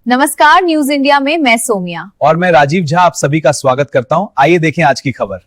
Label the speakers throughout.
Speaker 1: नमस्कार, news India में मैं सोमिया
Speaker 2: और मैं राजीव झा आप सभी का स्वागत करता हूं। आइए देखें आज की खबर।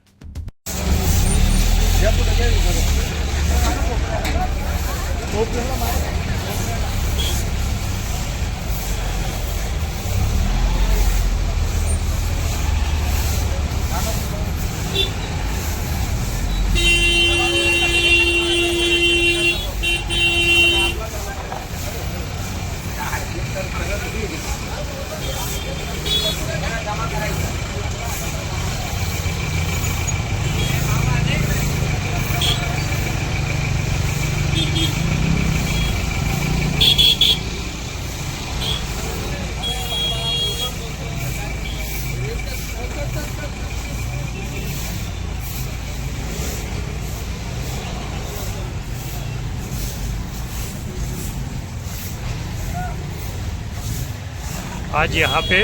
Speaker 3: आज यहाँ पे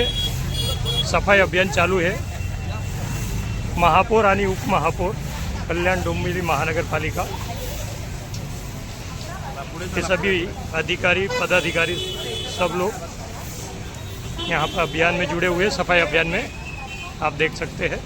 Speaker 3: सफाई अभियान चालू है। महापौर आणि उपमहापौर कल्याण डोंबिवली महानगरपालिका के सभी अधिकारी पदाधिकारी सब लोग यहाँ पर अभियान में जुड़े हुए, सफाई अभियान में आप देख सकते हैं।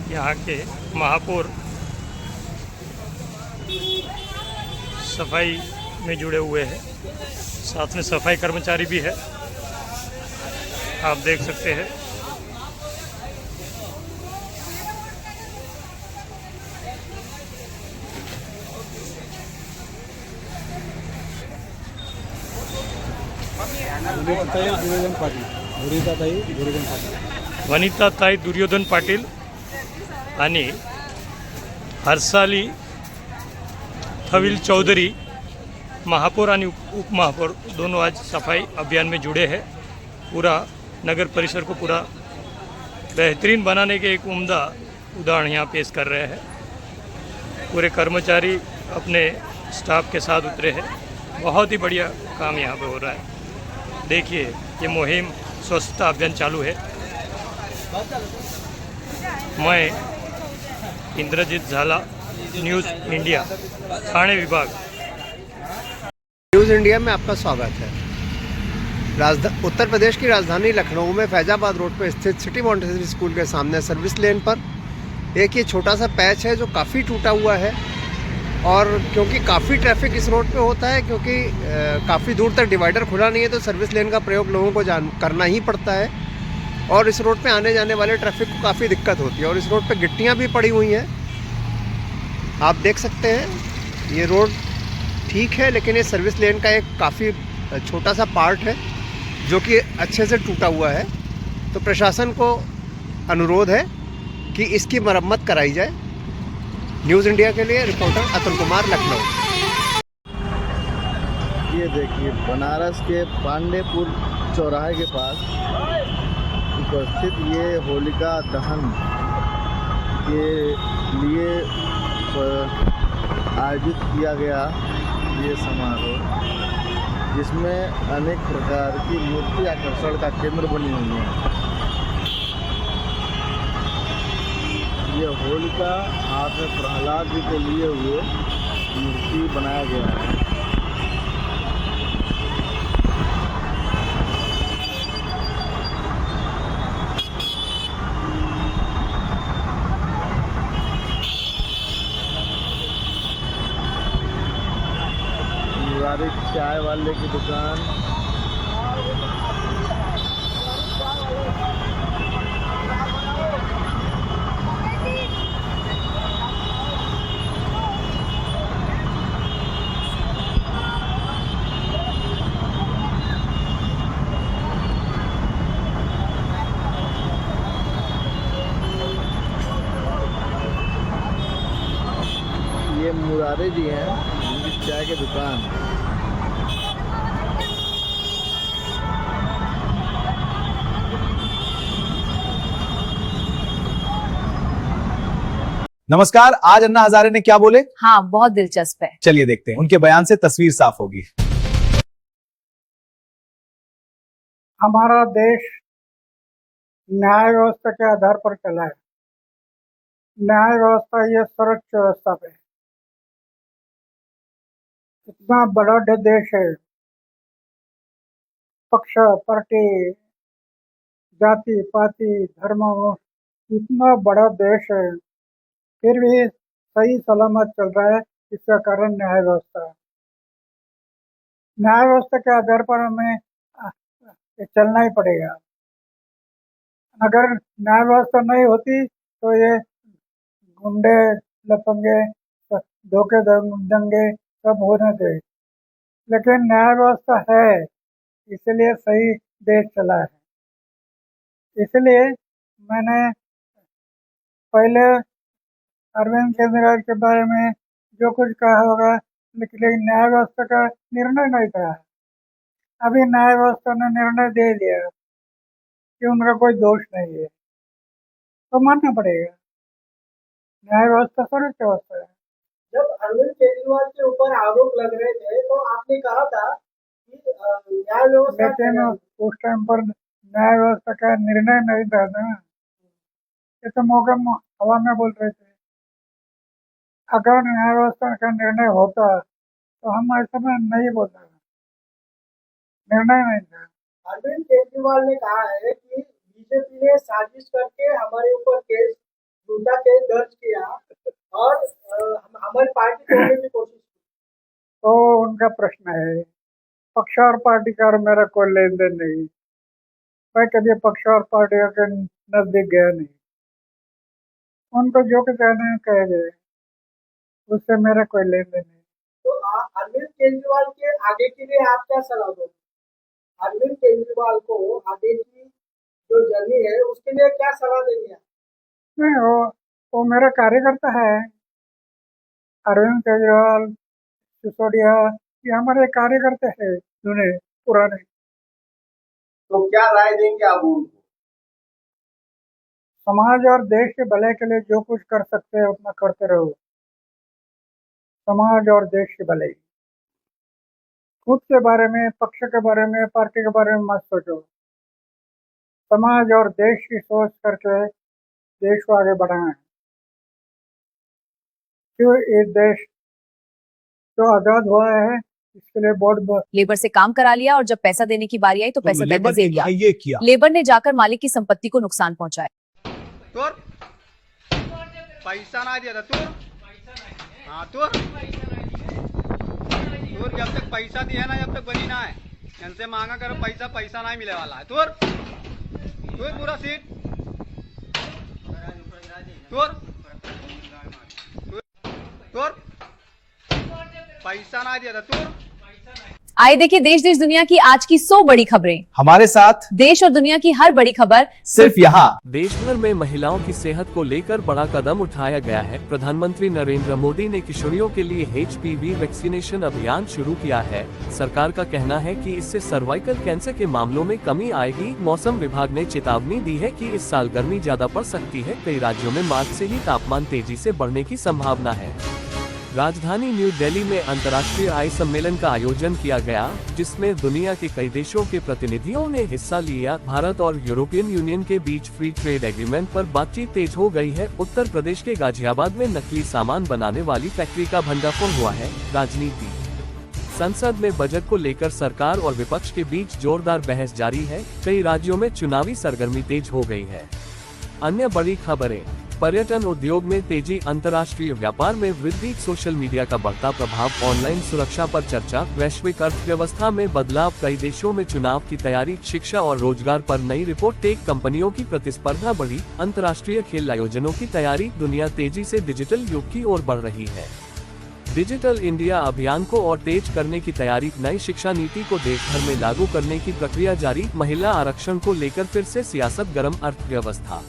Speaker 3: यहाँ के महापौर सफाई में जुड़े हुए हैं, साथ में सफाई कर्मचारी भी है, आप देख सकते हैं। वनिताताई दुर्योधन पाटील आणि हर्षाली थविल चौधरी महापौर आणि उपमहापौर दोनों आज सफाई अभियान में जुड़े हैं। पूरा नगर परिसर को पूरा बेहतरीन बनाने के एक उम्दा उदाहरण यहाँ पेश कर रहे हैं। पूरे कर्मचारी अपने स्टाफ के साथ उतरे हैं। बहुत ही बढ़िया काम यहाँ पे हो रहा है। देखिए ये मुहिम स्वच्छता अभियान चालू है। मैं इंद्रजीत झाला, न्यूज़ इंडिया, ठाणे विभाग।
Speaker 4: न्यूज़ इंडिया में आपका स्वागत है। उत्तर प्रदेश की राजधानी लखनऊ में फैजाबाद रोड पर स्थित सिटी मॉन्टेसरी स्कूल के सामने सर्विस लेन पर एक ये छोटा सा पैच है जो काफ़ी टूटा हुआ है। और क्योंकि काफ़ी ट्रैफिक इस रोड पे होता है, क्योंकि काफ़ी दूर तक डिवाइडर खुला नहीं है, तो सर्विस लेन का प्रयोग लोगों को करना ही पड़ता है। और इस रोड पे आने जाने वाले ट्रैफिक को काफ़ी दिक्कत होती है। और इस रोड पे गिट्टियाँ भी पड़ी हुई हैं, आप देख सकते हैं। ये रोड ठीक है, लेकिन ये सर्विस लेन का एक काफ़ी छोटा सा पार्ट है जो कि अच्छे से टूटा हुआ है। तो प्रशासन को अनुरोध है कि इसकी मरम्मत कराई जाए। न्यूज़ इंडिया के लिए रिपोर्टर अतुल कुमार, लखनऊ।
Speaker 5: ये देखिए बनारस के पांडेपुर चौराहे के पास उपस्थित ये होलिका दहन के लिए आयोजित किया गया ये समारोह, जिसमें अनेक प्रकार की मूर्ति आकर्षण का केंद्र बनी हुई है। ये होलिका हाथ में प्रहलाद जी को लिए हुए मूर्ति बनाया गया है। चाय वाले की दुकान, ये मुरारे जी हैं, इनकी चाय की दुकान।
Speaker 2: नमस्कार, आज अन्ना हजारे ने क्या बोले?
Speaker 1: हाँ, बहुत दिलचस्प है।
Speaker 2: चलिए देखते हैं। उनके बयान से तस्वीर साफ होगी।
Speaker 6: हमारा देश न्याय व्यवस्था के आधार पर चला है। न्याय व्यवस्था ये सर्वोच्च व्यवस्था पे है। इतना बड़ा देश है, पक्ष पार्टी जाति पाति धर्म इतना बड़ा देश है, फिर भी सही सलामत चल रहा है। इसका कारण न्याय व्यवस्था है। न्याय व्यवस्था के आधार पर हमें चलना ही पड़ेगा। अगर न्याय व्यवस्था नहीं होती तो ये गुंडे लफंगे धोखे दंगे सब होने थे, लेकिन न्याय व्यवस्था है इसलिए सही देश चला है। इसलिए मैंने पहले अरविंद केजरीवाल के बारे में जो कुछ कहा होगा, लेकिन न्याय व्यवस्था का निर्णय नहीं था। अभी न्याय व्यवस्था ने निर्णय दे दिया कि उनका कोई दोष नहीं है, तो मानना पड़ेगा। न्याय व्यवस्था सर्वोच्च व्यवस्था है।
Speaker 7: जब अरविंद केजरीवाल के ऊपर आरोप लग रहे थे तो आपने कहा था कि न्याय व्यवस्था,
Speaker 6: लेकिन उस टाइम पर न्याय व्यवस्था का निर्णय नहीं था ना, ये तो मौका हवा में बोल रहे थे। अगर न्याय व्यवस्था का निर्णय होता तो हम ऐसा नहीं बोलते। निर्णय नहीं था।
Speaker 7: अरविंद केजरीवाल ने कहा है कि बीजेपी ने साजिश करके हमारे ऊपर झूठा केस दर्ज किया और हमारी पार्टी तोड़ने की कोशिश की।
Speaker 6: तो उनका प्रश्न है। पक्ष और पार्टी का और मेरा कोई लेन देन नहीं। मैं कभी पक्ष और पार्टियों के नजदीक गया नहीं। उनको जो कुछ कहने कहे गए, उससे मेरा कोई लेन देन नहीं।
Speaker 7: तो अरविंद केजरीवाल के आगे के लिए आप क्या सलाह दोगे? अरविंद केजरीवाल को आगे की जो जर्नी है उसके लिए क्या सलाह देंगे आप?
Speaker 6: नहीं, वो मेरा कार्यकर्ता है। अरविंद केजरीवाल, सिसोदिया, ये हमारे कार्यकर्ता है जुने पुराने।
Speaker 7: तो क्या राय देंगे आप उनको?
Speaker 6: समाज और देश के भले के लिए जो कुछ कर सकते हैं उतना करते रहो। समाज और देश के भले, खुद के बारे में, पक्ष के बारे में, पार्टी के बारे में मत सोचो। समाज और देश की सोच करके देश को आगे बढ़ाना है। क्यों ये देश जो आजाद हुआ है इसके लिए बहुत
Speaker 1: लेबर से काम करा लिया और जब पैसा देने की बारी आई तो पैसा
Speaker 2: लेबर
Speaker 1: दे
Speaker 2: ने
Speaker 1: दिया।
Speaker 2: ये किया।
Speaker 1: लेबर ने जाकर मालिक की संपत्ति को नुकसान पहुंचाया।
Speaker 8: तोर पैसा ना दिया था तोर। हाँ तोर जब तक पैसा दिया ना जब तक बनी ना है। इनसे मांगा करो पैसा नहीं मिले वाला है। तोर पूरा सीट तोर पैसा ना दिया था तोर।
Speaker 1: आइए देखिए देश देश दुनिया की आज की 100 बड़ी खबरें।
Speaker 2: हमारे साथ
Speaker 1: देश और दुनिया की हर बड़ी खबर
Speaker 2: सिर्फ यहाँ।
Speaker 9: देश भर में महिलाओं की सेहत को लेकर बड़ा कदम उठाया गया है। प्रधानमंत्री नरेंद्र मोदी ने किशोरियों के लिए HPV वैक्सीनेशन अभियान शुरू किया है। सरकार का कहना है कि इससे सर्वाइकल कैंसर के मामलों में कमी आएगी। मौसम विभाग ने चेतावनी दी है कि इस साल गर्मी ज्यादा पड़ सकती है। कई राज्यों में मार्च से ही तापमान तेजी से बढ़ने की संभावना है। राजधानी न्यू दिल्ली में अंतर्राष्ट्रीय आय सम्मेलन का आयोजन किया गया, जिसमें दुनिया के कई देशों के प्रतिनिधियों ने हिस्सा लिया। भारत और यूरोपियन यूनियन के बीच फ्री ट्रेड एग्रीमेंट पर बातचीत तेज हो गई है। उत्तर प्रदेश के गाजियाबाद में नकली सामान बनाने वाली फैक्ट्री का भंडाफोड़ हुआ है। राजनीति, संसद में बजट को लेकर सरकार और विपक्ष के बीच जोरदार बहस जारी है। कई राज्यों में चुनावी सरगर्मी तेज हो गई है। अन्य बड़ी खबरें, पर्यटन उद्योग में तेजी, अंतर्राष्ट्रीय व्यापार में वृद्धि, सोशल मीडिया का बढ़ता प्रभाव, ऑनलाइन सुरक्षा पर चर्चा, वैश्विक अर्थव्यवस्था में बदलाव, कई देशों में चुनाव की तैयारी, शिक्षा और रोजगार पर नई रिपोर्ट, टेक कंपनियों की प्रतिस्पर्धा बढ़ी, अंतर्राष्ट्रीय खेल आयोजनों की तैयारी, दुनिया तेजी से डिजिटल युग की ओर बढ़ रही है। डिजिटल इंडिया अभियान को और तेज करने की तैयारी, नई शिक्षा नीति को देश भर में लागू करने की प्रक्रिया जारी, महिला आरक्षण को लेकर फिर से सियासत गर्म, अर्थव्यवस्था,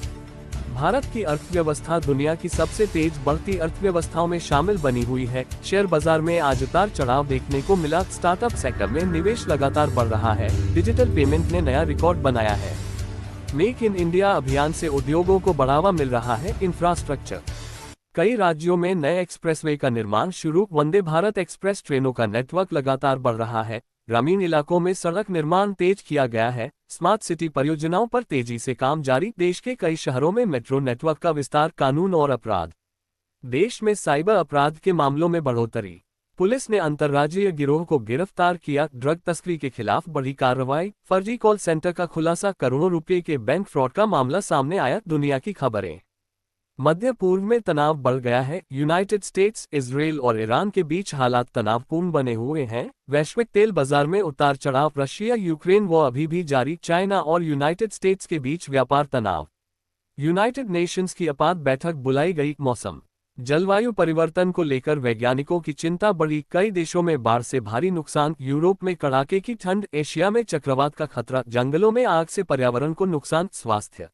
Speaker 9: भारत की अर्थव्यवस्था दुनिया की सबसे तेज बढ़ती अर्थव्यवस्थाओं में शामिल बनी हुई है। शेयर बाजार में आज उतार चढ़ाव देखने को मिला। स्टार्टअप सेक्टर में निवेश लगातार बढ़ रहा है। डिजिटल पेमेंट ने नया रिकॉर्ड बनाया है। मेक इन इंडिया अभियान से उद्योगों को बढ़ावा मिल रहा है। इंफ्रास्ट्रक्चर, कई राज्यों में नए एक्सप्रेसवे का निर्माण शुरू, वंदे भारत एक्सप्रेस ट्रेनों का नेटवर्क लगातार बढ़ रहा है। ग्रामीण इलाकों में सड़क निर्माण तेज किया गया है। स्मार्ट सिटी परियोजनाओं पर तेजी से काम जारी। देश के कई शहरों में मेट्रो नेटवर्क का विस्तार। कानून और अपराध। देश में साइबर अपराध के मामलों में बढ़ोतरी। पुलिस ने अंतर्राज्यीय गिरोह को गिरफ्तार किया। ड्रग तस्करी के खिलाफ बड़ी कार्रवाई। फर्जी कॉल सेंटर का खुलासा। करोड़ों रुपए के बैंक फ्रॉड का मामला सामने आया। दुनिया की खबरें। मध्य पूर्व में तनाव बढ़ गया है। यूनाइटेड स्टेट्स, इजराइल और ईरान के बीच हालात तनावपूर्ण बने हुए हैं। वैश्विक तेल बाजार में उतार चढ़ाव। रशिया यूक्रेन वॉर अभी भी जारी। चाइना और यूनाइटेड स्टेट्स के बीच व्यापार तनाव। यूनाइटेड नेशंस की आपात बैठक बुलाई गई। मौसम जलवायु परिवर्तन को लेकर वैज्ञानिकों की चिंता बढ़ी। कई देशों में बाढ़ से भारी नुकसान। यूरोप में कड़ाके की ठंड। एशिया में चक्रवात का खतरा। जंगलों में आग से पर्यावरण को नुकसान। स्वास्थ्य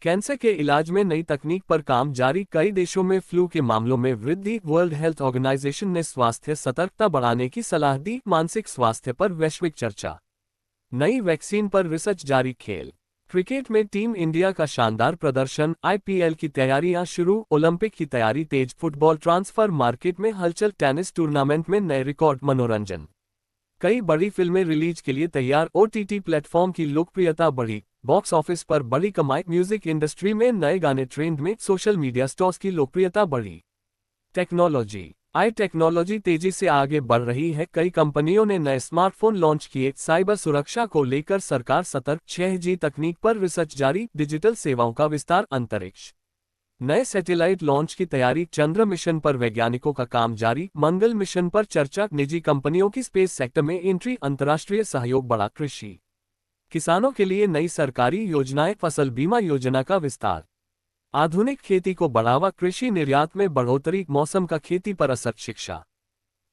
Speaker 9: कैंसर के इलाज में नई तकनीक पर काम जारी। कई देशों में फ्लू के मामलों में वृद्धि। वर्ल्ड हेल्थ ऑर्गेनाइजेशन ने स्वास्थ्य सतर्कता बढ़ाने की सलाह दी। मानसिक स्वास्थ्य पर वैश्विक चर्चा। नई वैक्सीन पर रिसर्च जारी। खेल क्रिकेट में टीम इंडिया का शानदार प्रदर्शन। आईपीएल की तैयारियां शुरू। ओलंपिक की तैयारी तेज। फुटबॉल ट्रांसफर मार्केट में हलचल। टेनिस टूर्नामेंट में नए रिकॉर्ड। मनोरंजन कई बड़ी फिल्में रिलीज के लिए तैयार। ओटीटी प्लेटफॉर्म की लोकप्रियता बढ़ी। बॉक्स ऑफिस पर बड़ी कमाई। म्यूजिक इंडस्ट्री में नए गाने ट्रेंड में। सोशल मीडिया स्टोर्स की लोकप्रियता बढ़ी। टेक्नोलॉजी टेक्नोलॉजी तेजी से आगे बढ़ रही है। कई कंपनियों ने नए स्मार्टफोन लॉन्च किए। साइबर सुरक्षा को लेकर सरकार सतर्क। 6G तकनीक पर रिसर्च जारी। डिजिटल सेवाओं का विस्तार। अंतरिक्ष नए सैटेलाइट लॉन्च की तैयारी। चंद्र मिशन पर वैज्ञानिकों का काम जारी। मंगल मिशन पर चर्चा। निजी कंपनियों की स्पेस सेक्टर में एंट्री। अंतर्राष्ट्रीय सहयोग बढ़ा। कृषि किसानों के लिए नई सरकारी योजनाएं। फसल बीमा योजना का विस्तार। आधुनिक खेती को बढ़ावा। कृषि निर्यात में बढ़ोतरी। मौसम का खेती पर असर। शिक्षा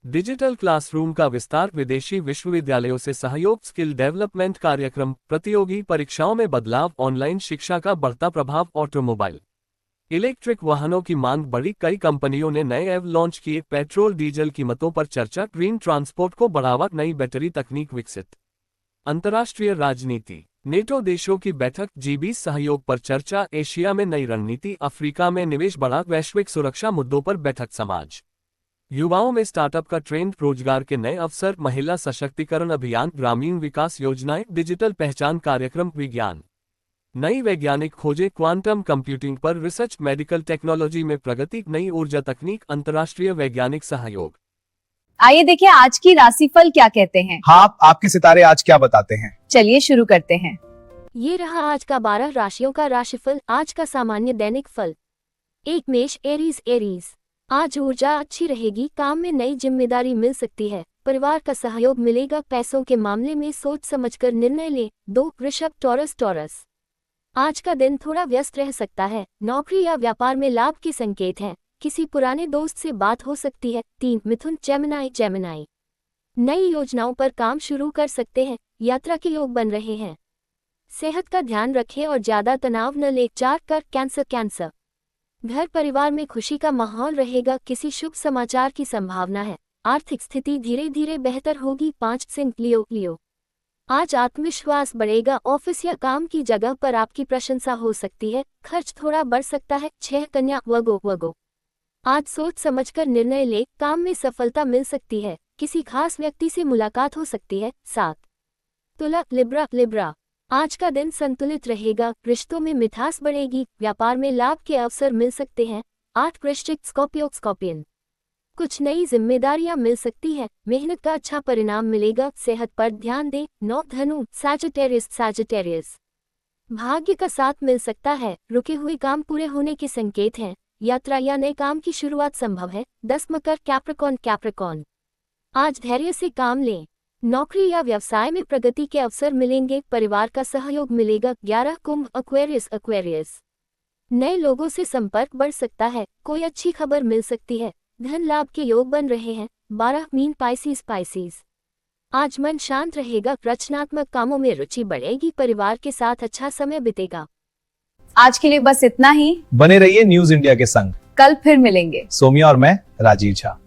Speaker 9: डिजिटल क्लासरूम का विस्तार। विदेशी विश्वविद्यालयों से सहयोग। स्किल डेवलपमेंट कार्यक्रम। प्रतियोगी परीक्षाओं में बदलाव। ऑनलाइन शिक्षा का बढ़ता प्रभाव। ऑटोमोबाइल इलेक्ट्रिक वाहनों की मांग बढ़ी। कई कंपनियों ने नए एव लॉन्च किए। पेट्रोल डीजल कीमतों पर चर्चा। ग्रीन ट्रांसपोर्ट को बढ़ावा। नई बैटरी तकनीक विकसित। अंतर्राष्ट्रीय राजनीति नेटो देशों की बैठक। G20 सहयोग पर चर्चा। एशिया में नई रणनीति। अफ्रीका में निवेश बढ़ा। वैश्विक सुरक्षा मुद्दों पर बैठक। समाज युवाओं में स्टार्टअप का ट्रेंड। रोजगार के नए अवसर। महिला सशक्तिकरण अभियान। ग्रामीण विकास योजनाएं। डिजिटल पहचान कार्यक्रम। विज्ञान नई वैज्ञानिक खोजें। क्वांटम कंप्यूटिंग पर रिसर्च। मेडिकल टेक्नोलॉजी में प्रगति। नई ऊर्जा तकनीक। अंतर्राष्ट्रीय वैज्ञानिक सहयोग।
Speaker 1: आइए देखें आज की राशिफल क्या कहते हैं।
Speaker 2: हाँ, आपके सितारे आज क्या बताते हैं।
Speaker 1: चलिए शुरू करते हैं।
Speaker 10: ये रहा आज का 12 राशियों का राशिफल। आज का सामान्य दैनिक फल। 1 मेष एरीज। आज ऊर्जा अच्छी रहेगी। काम में नई जिम्मेदारी मिल सकती है। परिवार का सहयोग मिलेगा। पैसों के मामले में सोच समझकर निर्णय ले। 2 वृषभ टॉरस। आज का दिन थोड़ा व्यस्त रह सकता है। नौकरी या व्यापार में लाभ के संकेत हैं। किसी पुराने दोस्त से बात हो सकती है। 3 मिथुन जेमिनाई नई योजनाओं पर काम शुरू कर सकते हैं। यात्रा के योग बन रहे हैं। सेहत का ध्यान रखें और ज्यादा तनाव न ले। 4 कर कैंसर घर परिवार में खुशी का माहौल रहेगा। किसी शुभ समाचार की संभावना है। आर्थिक स्थिति धीरे धीरे बेहतर होगी। 5 सिंह लियो आज आत्मविश्वास बढ़ेगा। ऑफिस या काम की जगह पर आपकी प्रशंसा हो सकती है। खर्च थोड़ा बढ़ सकता है। 6 कन्या वगो आज सोच समझकर निर्णय ले। काम में सफलता मिल सकती है। किसी खास व्यक्ति से मुलाकात हो सकती है। 7 तुला लिब्रा आज का दिन संतुलित रहेगा। रिश्तों में मिठास बढ़ेगी। व्यापार में लाभ के अवसर मिल सकते हैं। 8 वृश्चिक स्कॉर्पियन कुछ नई जिम्मेदारियां मिल सकती है। मेहनत का अच्छा परिणाम मिलेगा। सेहत पर ध्यान दें। 9 धनु सैजिटेरियस भाग्य का साथ मिल सकता है। रुके हुए काम पूरे होने के संकेत हैं। यात्रा या नए काम की शुरुआत संभव है। 10 मकर कैप्रिकॉर्न आज धैर्य से काम लें। नौकरी या व्यवसाय में प्रगति के अवसर मिलेंगे। परिवार का सहयोग मिलेगा। 11 कुंभ एक्वेरियस नए लोगों से संपर्क बढ़ सकता है। कोई अच्छी खबर मिल सकती है। धन लाभ के योग बन रहे हैं। 12 मीन पाइसेस आज मन शांत रहेगा। रचनात्मक कामों में रुचि बढ़ेगी। परिवार के साथ अच्छा समय बीतेगा।
Speaker 1: आज के लिए बस इतना ही।
Speaker 2: बने रहिए न्यूज इंडिया के संग।
Speaker 1: कल फिर मिलेंगे।
Speaker 2: सोमिया और मैं राजीव झा।